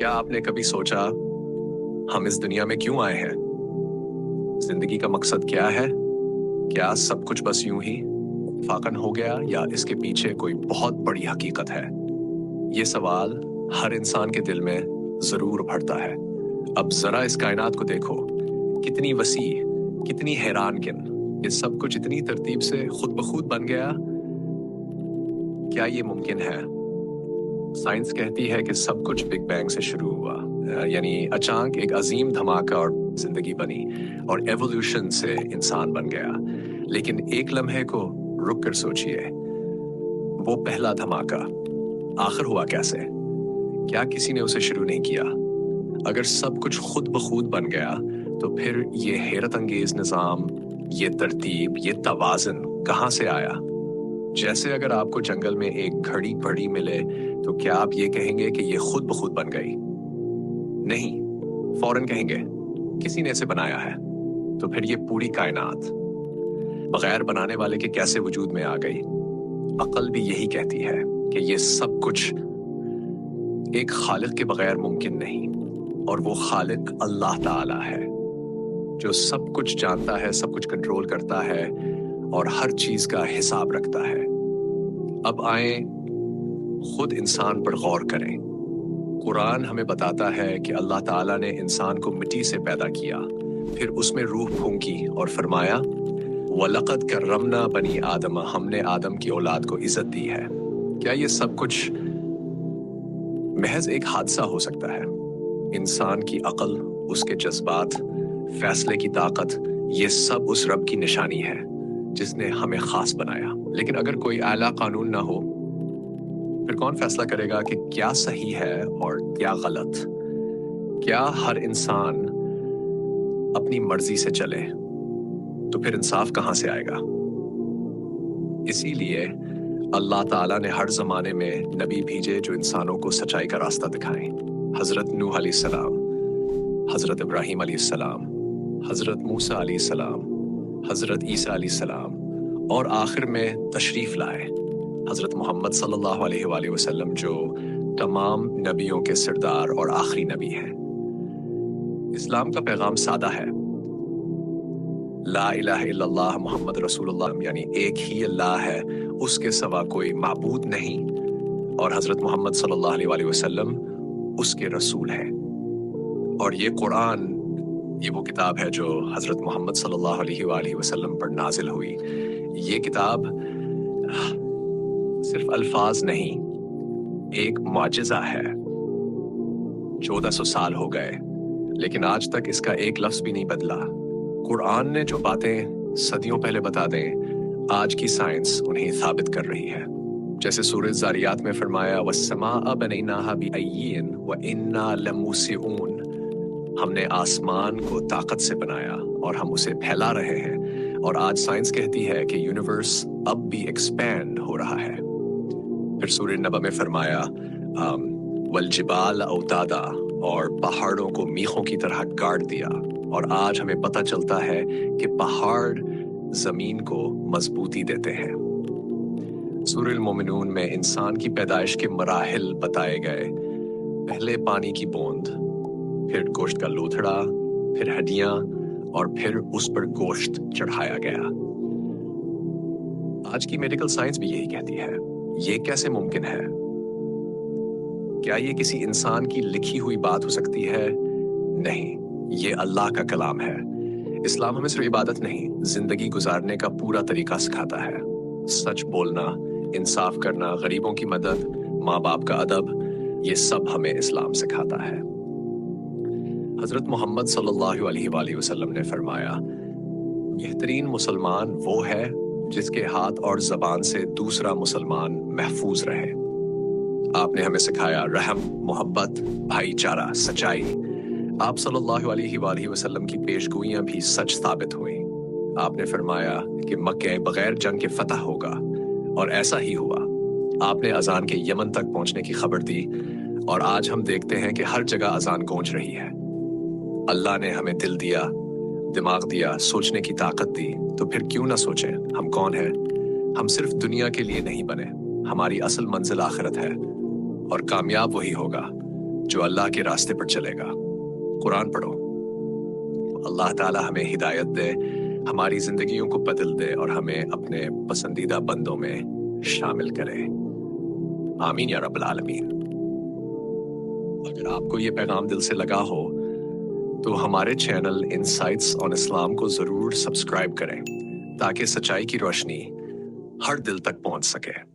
क्या आपने कभी सोचा हम इस दुनिया में क्यों आए हैं? जिंदगी का मकसद क्या है? क्या सब कुछ बस यूं ही फाकन हो गया या इसके पीछे कोई बहुत बड़ी हकीकत है? ये सवाल हर इंसान के दिल में जरूर उभरता है। अब जरा इस कायनात को देखो, कितनी वसी, कितनी हैरानकिन। ये सब कुछ इतनी तरतीब से खुद ब खुद बन गया। क्या ये मुमकिन है? साइंस कहती है कि सब कुछ बिग बैंग से शुरू हुआ, यानी अचानक एक अजीम धमाका और जिंदगी बनी और एवोल्यूशन से इंसान बन गया। लेकिन एक लम्हे को रुक कर सोचिए, वो पहला धमाका आखिर हुआ कैसे? क्या किसी ने उसे शुरू नहीं किया? अगर सब कुछ खुद ब खुद बन गया तो फिर ये हैरत अंगेज निज़ाम, ये तरतीब, ये तवाज़ुन कहाँ से आया? जैसे अगर आपको जंगल में एक घड़ी पड़ी मिले तो क्या आप ये कहेंगे कि ये खुद ब खुद बन गई? नहीं, फौरन कहेंगे किसी ने इसे बनाया है। तो फिर ये पूरी कायनात बगैर बनाने वाले के कैसे वजूद में आ गई? अक्ल भी यही कहती है कि ये सब कुछ एक खालिक के बगैर मुमकिन नहीं, और वो खालिक अल्लाह ताला है जो सब कुछ जानता है, सब कुछ कंट्रोल करता है और हर चीज का हिसाब रखता है। अब आए खुद इंसान पर गौर करें। कुरान हमें बताता है कि अल्लाह ताला ने इंसान को मिट्टी से पैदा किया, फिर उसमें रूह फूंकी और फरमाया वलक़द कररमना बनी आदम, हमने आदम की औलाद को इज्जत दी है। क्या ये सब कुछ महज एक हादसा हो सकता है? इंसान की अक्ल, उसके जज्बात, फैसले की ताकत, ये सब उस रब की निशानी है जिसने हमें खास बनाया। लेकिन अगर कोई आला कानून ना हो, फिर कौन फैसला करेगा कि क्या सही है और क्या गलत? क्या हर इंसान अपनी मर्जी से चले तो फिर इंसाफ कहां से आएगा? इसीलिए अल्लाह ताला ने हर जमाने में नबी भेजे जो इंसानों को सच्चाई का रास्ता दिखाएं। हजरत नूह अलैहिस्सलाम, हजरत इब्राहीम अलैहिस्सलाम, हजरत मूसा अलैहिस्सलाम, हजरत ईसा अलैहिस्सलाम, और आखिर में तशरीफ लाए हजरत मोहम्मद सल्लल्लाहु अलैहि वसल्लम जो तमाम नबियों के सरदार और आखिरी नबी हैं। इस्लाम का पैगाम सादा है, ला इलाहा इल्लल्लाह मोहम्मद रसूलुल्लाह, यानी एक ही अल्लाह है, उसके सिवा कोई माबूद नहीं, और हजरत मोहम्मद सल्लल्लाहु अलैहि वसल्लम उसके रसूल हैं। और ये कुरान, ये वो किताब है जो हजरत मोहम्मद सल्लल्लाहु अलैहि वसल्लम पर नाजिल हुई। ये किताब सिर्फ अल्फाज नहीं, एक मुआजिजा है। 1400 साल हो गए लेकिन आज तक इसका एक लफ्ज भी नहीं बदला। कुरान ने जो बातें सदियों पहले बता दें, आज की साइंस उन्हें साबित कर रही है। जैसे सूरह ज़ारियात में फरमाया वस्समाअ बनैनाहा बिअय्यिन व इन्ना लमूसिऊन, हमने आसमान को ताकत से बनाया और हम उसे फैला रहे हैं। और आज साइंस कहती है कि यूनिवर्स अब भी एक्सपैंड हो रहा है। फिर सूरह नबा में फरमाया वल जिबाल औतादा, और पहाड़ों को मीखों की तरह गाड़ दिया। और आज हमें पता चलता है कि पहाड़ जमीन को मजबूती देते हैं। सूरह मोमिनून में इंसान की पैदाइश के मराहिल बताए गए। पहले पानी की बूंद, फिर गोश्त का लोथड़ा, फिर हड्डियां, और फिर उस पर गोश्त चढ़ाया गया। आज की मेडिकल साइंस भी यही कहती है। ये कैसे मुमकिन है? क्या ये किसी इंसान की लिखी हुई बात हो सकती है? नहीं, ये अल्लाह का कलाम है। इस्लाम हमें सिर्फ इबादत नहीं, जिंदगी गुजारने का पूरा तरीका सिखाता है। सच बोलना, इंसाफ करना, गरीबों की मदद, माँ बाप का अदब, ये सब हमें इस्लाम सिखाता है। हजरत मोहम्मद सल्लल्लाहु अलैहि वसल्लम ने फरमाया बेहतरीन मुसलमान वो है जिसके हाथ और जबान से दूसरा मुसलमान महफूज रहे। आपने हमें सिखाया रहम, मोहब्बत, भाईचारा, सच्चाई। आप सल्लल्लाहु अलैहि वसल्लम की पेशगोइयां भी सच साबित हुई। आपने फरमाया कि मक्के बगैर जंग के फतह होगा, और ऐसा ही हुआ। आपने अजान के यमन तक पहुंचने की खबर दी, और आज हम देखते हैं कि हर जगह अजान गूंज रही है। अल्लाह ने हमें दिल दिया, दिमाग दिया, सोचने की ताकत दी, तो फिर क्यों ना सोचें हम कौन हैं? हम सिर्फ दुनिया के लिए नहीं बने, हमारी असल मंजिल आखिरत है, और कामयाब वही होगा जो अल्लाह के रास्ते पर चलेगा। कुरान पढ़ो, अल्लाह ताला हमें हिदायत दे, हमारी जिंदगियों को बदल दे और हमें अपने पसंदीदा बंदों में शामिल करे। आमीन या रब्बल आलमीन। अगर आपको ये पैगाम दिल से लगा हो तो हमारे चैनल इनसाइट्स ऑन इस्लाम को जरूर सब्सक्राइब करें ताकि सच्चाई की रोशनी हर दिल तक पहुंच सके।